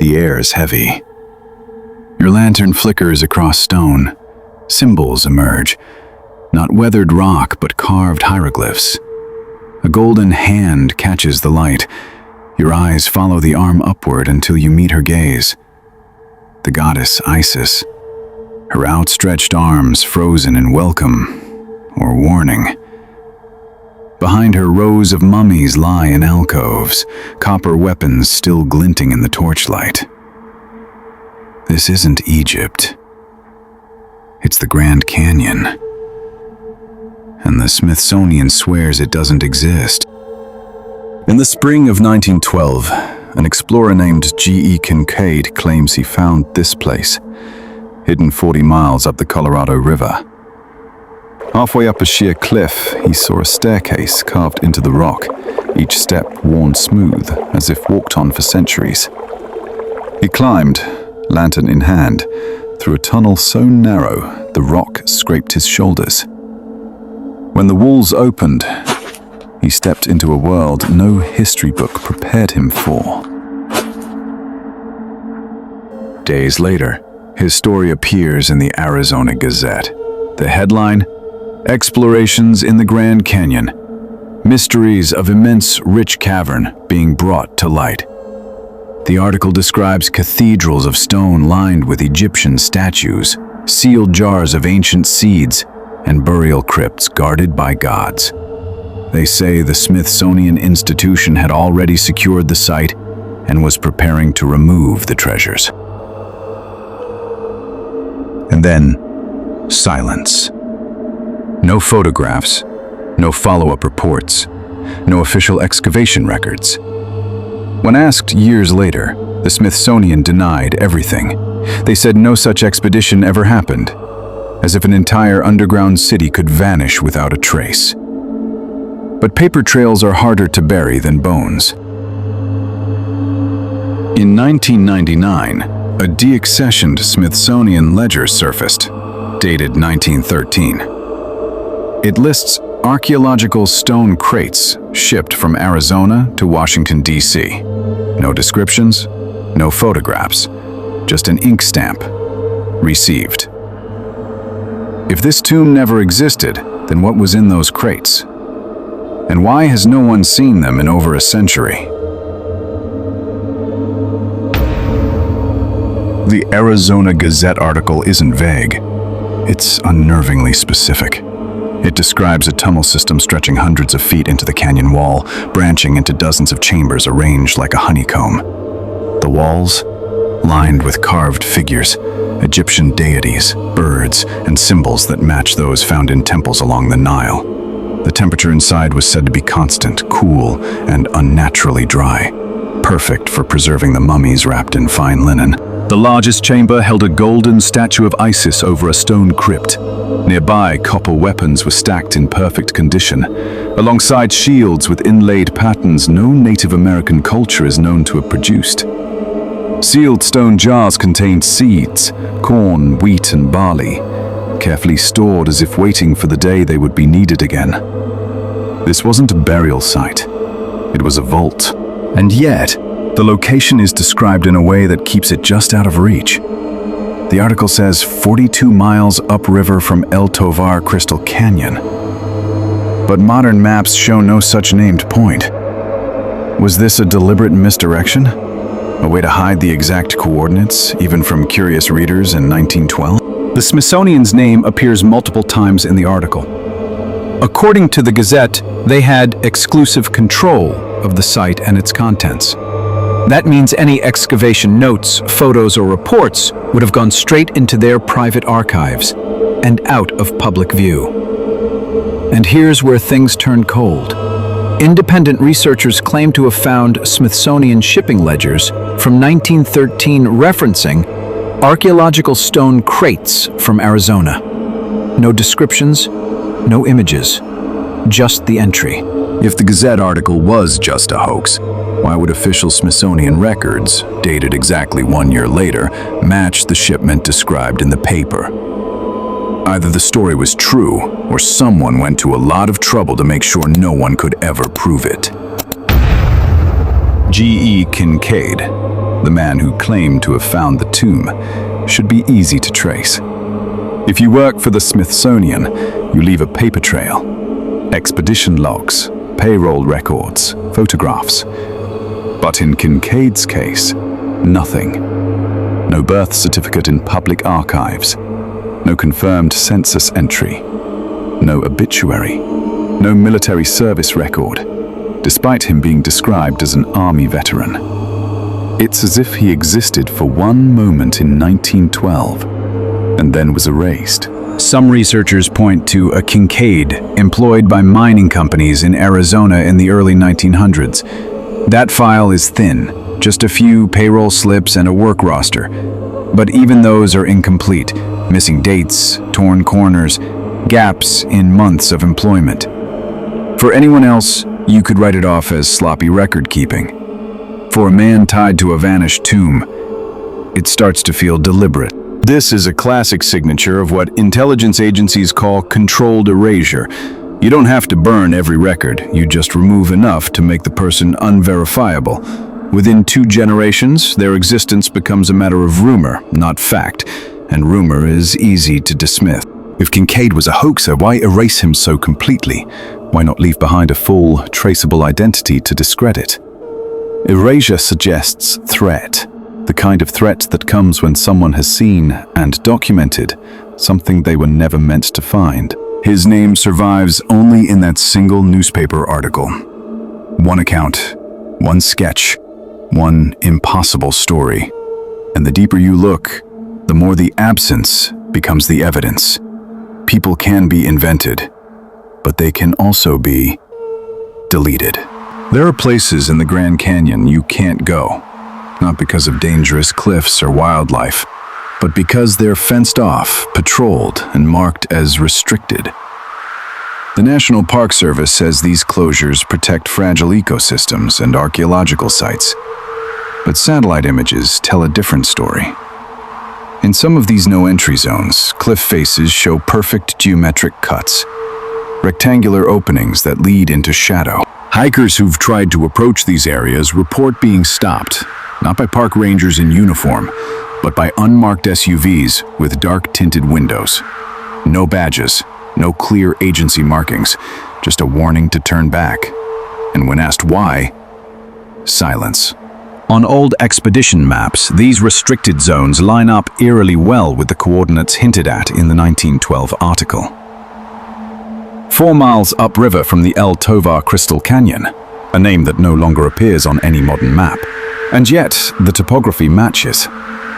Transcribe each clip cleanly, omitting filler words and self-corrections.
The air is heavy. Your lantern flickers across stone. Symbols emerge. Not weathered rock, but carved hieroglyphs. A golden hand catches the light. Your eyes follow the arm upward until you meet her gaze. The goddess Isis. Her outstretched arms frozen in welcome or warning. Behind her, rows of mummies lie in alcoves, copper weapons still glinting in the torchlight. This isn't Egypt. It's the Grand Canyon. And the Smithsonian swears it doesn't exist. In the spring of 1912, an explorer named G.E. Kincaid claims he found this place, hidden 40 miles up the Colorado River. Halfway up a sheer cliff, he saw a staircase carved into the rock, each step worn smooth, as if walked on for centuries. He climbed, lantern in hand, through a tunnel so narrow the rock scraped his shoulders. When the walls opened, he stepped into a world no history book prepared him for. Days later, his story appears in the Arizona Gazette. The headline: Explorations in the Grand Canyon. Mysteries of immense rich cavern being brought to light. The article describes cathedrals of stone lined with Egyptian statues, sealed jars of ancient seeds, and burial crypts guarded by gods. They say the Smithsonian Institution had already secured the site and was preparing to remove the treasures. And then, silence. No photographs, no follow-up reports, no official excavation records. When asked years later, the Smithsonian denied everything. They said no such expedition ever happened, as if an entire underground city could vanish without a trace. But paper trails are harder to bury than bones. In 1999, a deaccessioned Smithsonian ledger surfaced, dated 1913. It lists archaeological stone crates shipped from Arizona to Washington, D.C. No descriptions, no photographs, just an ink stamp. Received. If this tomb never existed, then what was in those crates? And why has no one seen them in over a century? The Arizona Gazette article isn't vague. It's unnervingly specific. It describes a tunnel system stretching hundreds of feet into the canyon wall, branching into dozens of chambers arranged like a honeycomb. The walls, lined with carved figures, Egyptian deities, birds, and symbols that match those found in temples along the Nile. The temperature inside was said to be constant, cool, and unnaturally dry, perfect for preserving the mummies wrapped in fine linen. The largest chamber held a golden statue of Isis over a stone crypt. Nearby, copper weapons were stacked in perfect condition, alongside shields with inlaid patterns no Native American culture is known to have produced. Sealed stone jars contained seeds, corn, wheat, and barley, carefully stored as if waiting for the day they would be needed again. This wasn't a burial site. It was a vault. And yet, the location is described in a way that keeps it just out of reach. The article says 42 miles upriver from El Tovar Crystal Canyon. But modern maps show no such named point. Was this a deliberate misdirection? A way to hide the exact coordinates, even from curious readers in 1912? The Smithsonian's name appears multiple times in the article. According to the Gazette, they had exclusive control of the site and its contents. That means any excavation notes, photos, or reports would have gone straight into their private archives and out of public view. And here's where things turn cold. Independent researchers claim to have found Smithsonian shipping ledgers from 1913 referencing archaeological stone crates from Arizona. No descriptions, no images, just the entry. If the Gazette article was just a hoax, why would official Smithsonian records, dated exactly 1 year later, match the shipment described in the paper? Either the story was true, or someone went to a lot of trouble to make sure no one could ever prove it. G.E. Kincaid, the man who claimed to have found the tomb, should be easy to trace. If you work for the Smithsonian, you leave a paper trail. Expedition logs, payroll records, photographs. But in Kincaid's case, nothing. No birth certificate in public archives. No confirmed census entry. No obituary. No military service record, despite him being described as an army veteran. It's as if he existed for one moment in 1912 and then was erased. Some researchers point to a Kincaid employed by mining companies in Arizona in the early 1900s. That file is thin, just a few payroll slips and a work roster. But even those are incomplete, missing dates, torn corners, gaps in months of employment. For anyone else, you could write it off as sloppy record-keeping. For a man tied to a vanished tomb, it starts to feel deliberate. This is a classic signature of what intelligence agencies call controlled erasure. You don't have to burn every record, you just remove enough to make the person unverifiable. Within 2 generations, their existence becomes a matter of rumor, not fact, and rumor is easy to dismiss. If Kincaid was a hoaxer, why erase him so completely? Why not leave behind a full, traceable identity to discredit? Erasure suggests threat, the kind of threat that comes when someone has seen and documented something they were never meant to find. His name survives only in that single newspaper article. One account, one sketch, one impossible story. And the deeper you look, the more the absence becomes the evidence. People can be invented, but they can also be deleted. There are places in the Grand Canyon you can't go, not because of dangerous cliffs or wildlife, but because they're fenced off, patrolled, and marked as restricted. The National Park Service says these closures protect fragile ecosystems and archaeological sites, but satellite images tell a different story. In some of these no-entry zones, cliff faces show perfect geometric cuts, rectangular openings that lead into shadow. Hikers who've tried to approach these areas report being stopped, not by park rangers in uniform, but by unmarked SUVs with dark-tinted windows. No badges, no clear agency markings, just a warning to turn back. And when asked why, silence. On old expedition maps, these restricted zones line up eerily well with the coordinates hinted at in the 1912 article. 4 miles upriver from the El Tovar Crystal Canyon, a name that no longer appears on any modern map. And yet, the topography matches.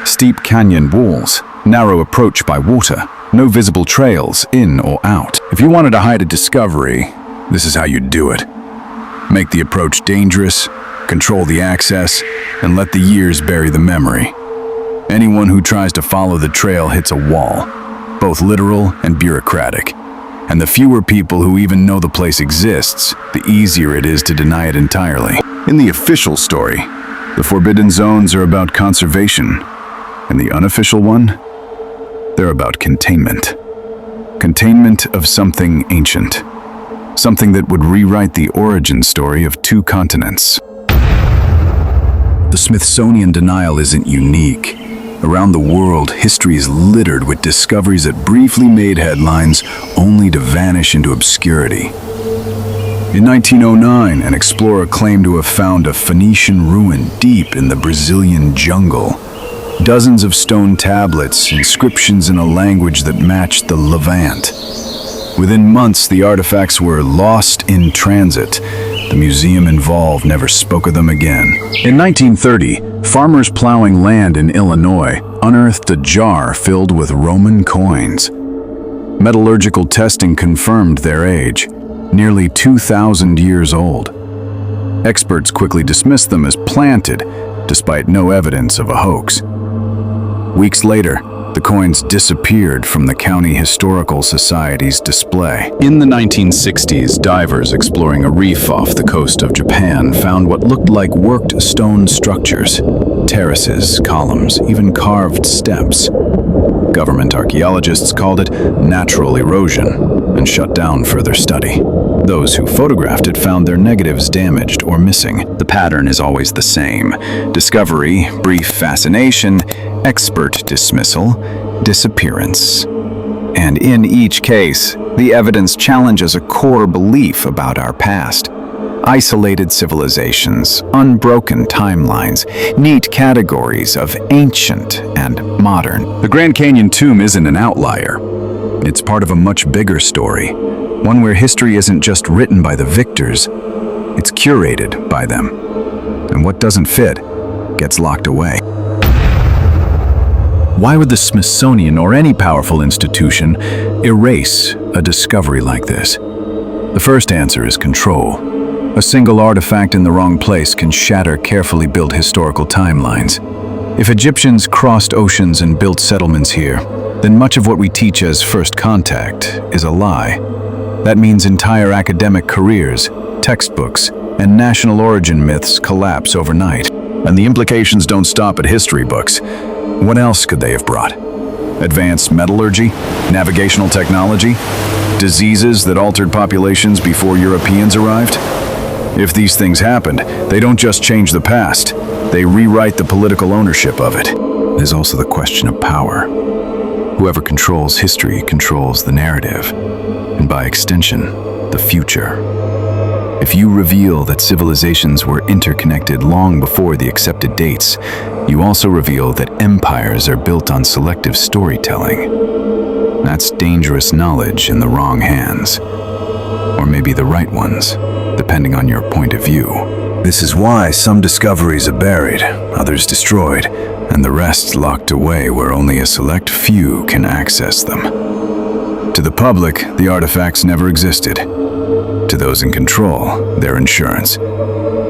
Steep canyon walls, narrow approach by water, no visible trails in or out. If you wanted to hide a discovery, this is how you'd do it. Make the approach dangerous, control the access, and let the years bury the memory. Anyone who tries to follow the trail hits a wall, both literal and bureaucratic. And the fewer people who even know the place exists, the easier it is to deny it entirely. In the official story, the forbidden zones are about conservation, and the unofficial one, they're about containment. Containment of something ancient. Something that would rewrite the origin story of 2 continents. The Smithsonian denial isn't unique. Around the world, history is littered with discoveries that briefly made headlines only to vanish into obscurity. In 1909, an explorer claimed to have found a Phoenician ruin deep in the Brazilian jungle. Dozens of stone tablets, inscriptions in a language that matched the Levant. Within months, the artifacts were lost in transit. The museum involved never spoke of them again. In 1930, farmers plowing land in Illinois unearthed a jar filled with Roman coins. Metallurgical testing confirmed their age, nearly 2,000 years old. Experts quickly dismissed them as planted, despite no evidence of a hoax. Weeks later, the coins disappeared from the County Historical Society's display. In the 1960s, divers exploring a reef off the coast of Japan found what looked like worked stone structures, terraces, columns, even carved steps. Government archaeologists called it natural erosion, and shut down further study. Those who photographed it found their negatives damaged or missing. The pattern is always the same: discovery, brief fascination, expert dismissal, disappearance. And in each case, the evidence challenges a core belief about our past. Isolated civilizations, unbroken timelines, neat categories of ancient and modern. The Grand Canyon tomb isn't an outlier. It's part of a much bigger story, one where history isn't just written by the victors, it's curated by them. And what doesn't fit gets locked away. Why would the Smithsonian or any powerful institution erase a discovery like this? The first answer is control. A single artifact in the wrong place can shatter carefully built historical timelines. If Egyptians crossed oceans and built settlements here, then much of what we teach as first contact is a lie. That means entire academic careers, textbooks, and national origin myths collapse overnight. And the implications don't stop at history books. What else could they have brought? Advanced metallurgy? Navigational technology? Diseases that altered populations before Europeans arrived? If these things happened, they don't just change the past, they rewrite the political ownership of it. There's also the question of power. Whoever controls history controls the narrative, and by extension, the future. If you reveal that civilizations were interconnected long before the accepted dates, you also reveal that empires are built on selective storytelling. That's dangerous knowledge in the wrong hands, or maybe the right ones, depending on your point of view. This is why some discoveries are buried, others destroyed, and the rest locked away where only a select few can access them. To the public, the artifacts never existed. To those in control, they're insurance.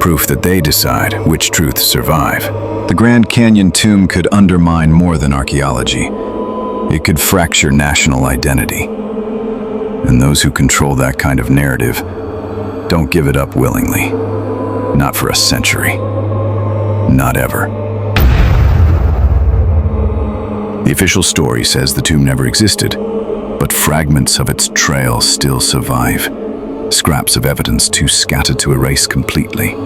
Proof that they decide which truths survive. The Grand Canyon tomb could undermine more than archaeology. It could fracture national identity. And those who control that kind of narrative don't give it up willingly. Not for a century. Not ever. The official story says the tomb never existed, but fragments of its trail still survive. Scraps of evidence too scattered to erase completely.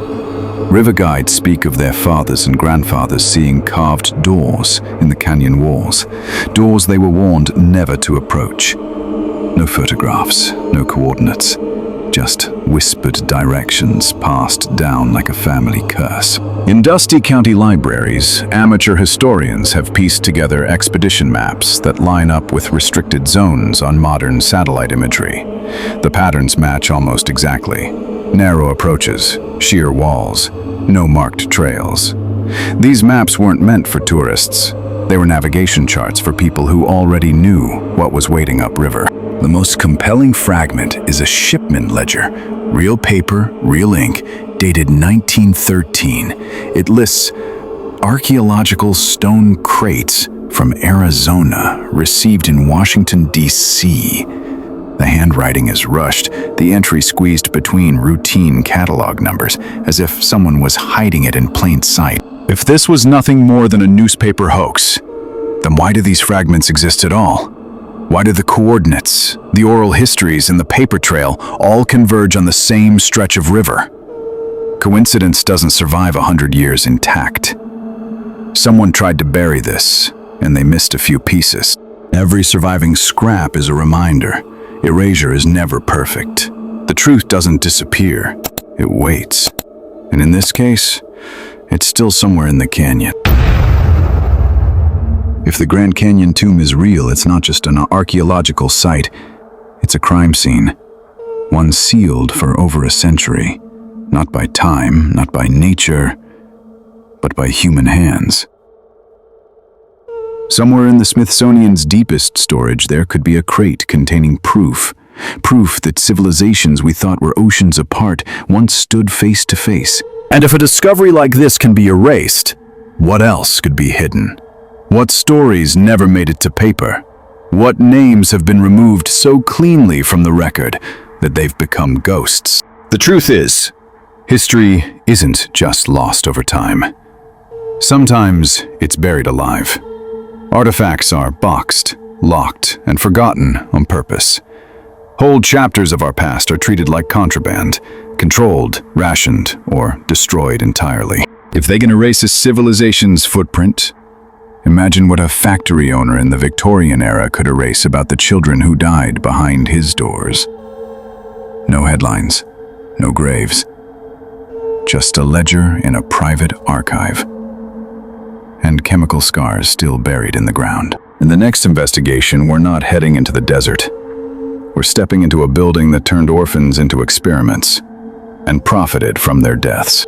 River guides speak of their fathers and grandfathers seeing carved doors in the canyon walls, doors they were warned never to approach. No photographs, no coordinates, just whispered directions passed down like a family curse. In dusty county libraries, amateur historians have pieced together expedition maps that line up with restricted zones on modern satellite imagery. The patterns match almost exactly. Narrow approaches, sheer walls, no marked trails. These maps weren't meant for tourists. They were navigation charts for people who already knew what was waiting upriver. The most compelling fragment is a shipment ledger, real paper, real ink, dated 1913. It lists archaeological stone crates from Arizona, received in Washington, D.C. The handwriting is rushed, the entry squeezed between routine catalog numbers, as if someone was hiding it in plain sight. If this was nothing more than a newspaper hoax, then why do these fragments exist at all? Why do the coordinates, the oral histories, and the paper trail all converge on the same stretch of river? Coincidence doesn't survive 100 years intact. Someone tried to bury this, and they missed a few pieces. Every surviving scrap is a reminder. Erasure is never perfect. The truth doesn't disappear, it waits. And in this case, it's still somewhere in the canyon. If the Grand Canyon tomb is real, it's not just an archaeological site, it's a crime scene. One sealed for over a century. Not by time, not by nature, but by human hands. Somewhere in the Smithsonian's deepest storage, there could be a crate containing proof that civilizations we thought were oceans apart once stood face to face. And if a discovery like this can be erased, what else could be hidden? What stories never made it to paper? What names have been removed so cleanly from the record that they've become ghosts? The truth is, history isn't just lost over time. Sometimes it's buried alive. Artifacts are boxed, locked, and forgotten on purpose. Whole chapters of our past are treated like contraband, controlled, rationed, or destroyed entirely. If they can erase a civilization's footprint, imagine what a factory owner in the Victorian era could erase about the children who died behind his doors. No headlines, no graves, just a ledger in a private archive, and chemical scars still buried in the ground. In the next investigation, we're not heading into the desert. We're stepping into a building that turned orphans into experiments and profited from their deaths.